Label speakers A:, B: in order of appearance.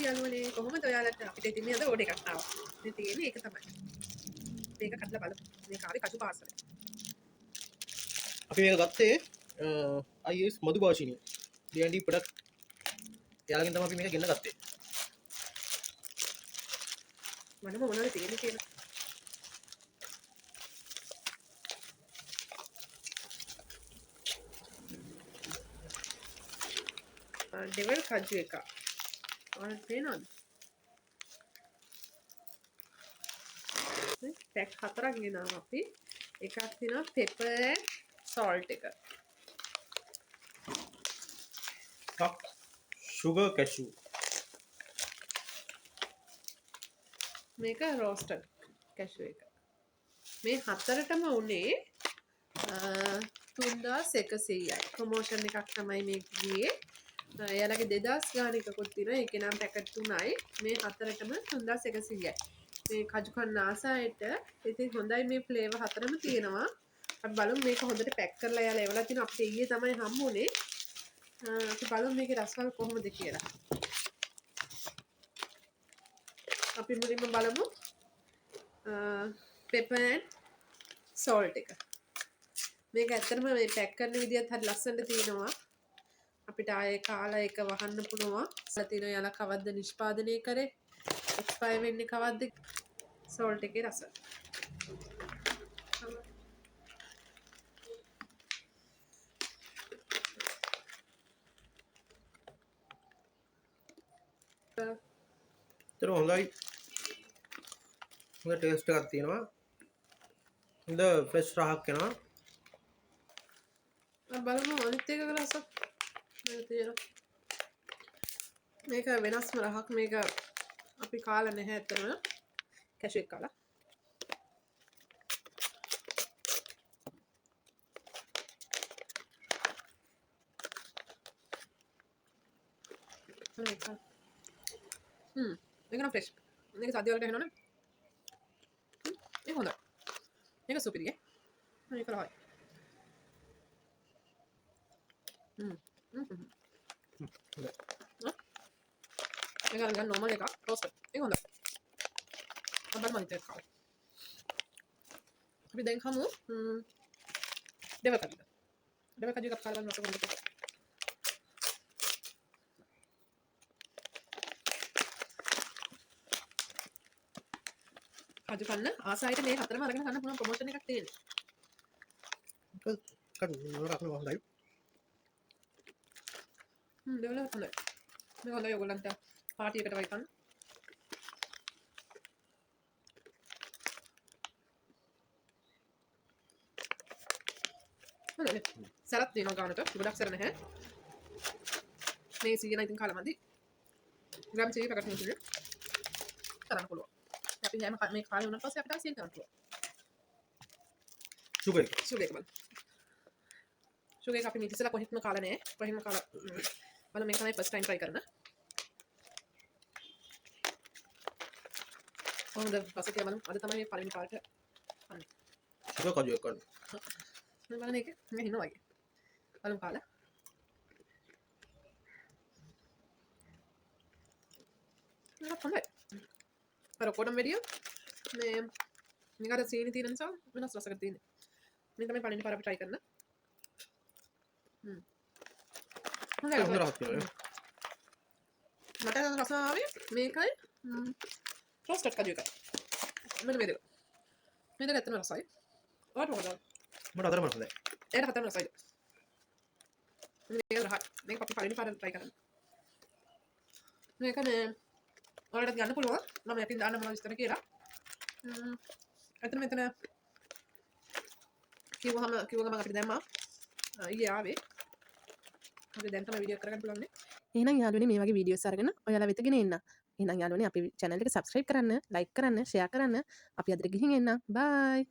A: යාළුවනේ කොහොමද ඔයාලට අපිට ඉතින් මේ අද ඕඩර් එකක් ආවා. මේ තියෙන්නේ ඒක තමයි. මේක කඩලා බලමු. මේක ආවේ කටු පාර්සලෙන්.
B: අපි මේක ගත්තේ IS මధు භාෂිනිය D&D ප්‍රොඩක්ට් එයාලගෙන් තමයි අපි මේක ගෙන්න ගත්තේ.
A: මනම මොනවද තියෙන්නේ කියලා. ඩෙවල් කජු එක. ඔයාලට පේනවද? පැක් 4ක් ගෙනාවා අපි. එකක් තියෙනවා pepper and salt එක.
B: එකක් sugar cashew.
A: මේක roasted cashew එක. මේ හතරටම උනේ 3100යි. ප්‍රොමෝෂන් එකක් තමයි මේක ගියේ. එයාලගේ 2000 ගානකකුත් තියෙනවා. ඒකේ නම් පැකට් 3යි. මේ හතරටම 3100යි. මේ කජු කන්න ආසායට ඉතින් හොඳයි මේ ෆ්ලේවර් හතරම තියෙනවා. අපි බලමු මේක හොඳට පැක් කරලා එයාලා එවලා තිනවා. අපිට ඊයේ තමයි හම්බුනේ. අපි බලමු මේකේ රසවල් කොහොමද කියලා. අපි මුලින්ම බලමු pepper and salt එක. මේක ඇත්තටම මේ පැක් කරන විදිහත් හරි ලස්සනට තියෙනවා. අපිට ආයේ කාලා එක වහන්න පුළුවන්. සතින යාලා කවද්ද නිෂ්පාදනය කරේ? එක්ස්පයර් වෙන්නේ කවද්ද? salt එකේ රස.
B: ඒතර හොඳයි. හොඳ ටේස්ට් එකක් තියෙනවා. හොඳ ෆ්‍රෙෂ් රහක් එනවා.
A: බලමු අනිත් එක රස. මේක වෙනස්ම රහක්. මේක අපි කාලා නැහැ ඇත්තටම. කැෂු එක කාලා. මේක නම් ෆ්‍රෙෂ්. මේක සද්ද වලට එනවනේ. මේක හොඳයි. මේක සුපිරියි. මේක රහයි. මේක නිකන් normal එකක්. roasted. ඒක හොඳයි. අපිට මනිට එක කාලා. අපි දැන් කමු ඩෙවල් කජු. ඩෙවල් කජු එකක් කාලා බලන්න කොහොමද කියලා. කජු කන්න ආසායට මේ හතරම අරගෙන කන්න පුළුවන් ප්‍රොමෝෂන් එකක් තියෙනවා.
B: කඩු නරක හොඳයි.
A: ඩෙවල් හොඳයි. මේ හොඳයි ඔයගොල්ලන්ට පාටි එකට වයි කන්න. හොඳයි. සරත් තියෙනවා ගානට. ගොඩක් සර නැහැ. මේ 100 නම් ඉතින් කාලා මදි. ග්‍රෑම් 100 පැකට් එකක් තියෙනවා. කරන්න පුළුවන්. අපි හැම මේ කාලේ වුණාට පස්සේ අපිට 100 කරන්න පුළුවන්.
B: sugar එක.
A: sugar එක බලන්න. sugar එක අපි මේ ඉතිසලා කොහෙත්ම කාලා නැහැ. කොහෙම කාලා බලන්න මේක තමයි first time try කරන. කොහොමද රස කියලා බලමු. අද තමයි මේ පළවෙනි පාට කන්නේ.
B: sugar කජු එක ගන්න.
A: මේ බලන්න එක මේ හිනවා වගේ. බලමු කාලා. නේද හොඳයි. අර කොටම් වැඩිය මේ නිකන් සීනි තියෙන නිසා වෙනස් රසකට තියෙන්නේ. මේ තමයි පළවෙනි පාර අපි try කරන. හොඳයි.
B: හොඳ රහක් තියෙනවා.
A: මට රස ආවේ මේකයි roasted කජු එකයි. මෙන්න මේ දෙක. මේ දෙක ඇත්තම රසයි. ඔයාලට මොකද?
B: මට අතරම හොඳයි.
A: ඒකට හතරම රසයි. මේක රහ. මේක අපි පළවෙනි පාර try කරන්න. මේක මේ ඔයාලට ගන්න පුළුවන්. මම යටින් දාන්න මොනවද විස්තර කියලා. මෙතන කිව්වම අපිට දැම්මා. ඊයේ ආවේ. අපි දැන් තමයි වීඩියෝ කරගන්න පුළුවන් නේ.
C: එහෙනම් යාළුවනේ මේ වගේ වීඩියෝස් අරගෙන ඔයාලා වෙත ගෙන එන්න. එහෙනම් යාළුවනේ අපේ channel එක subscribe කරන්න, like කරන්න, share කරන්න. අපි අදට ගිහින් එන්න. bye.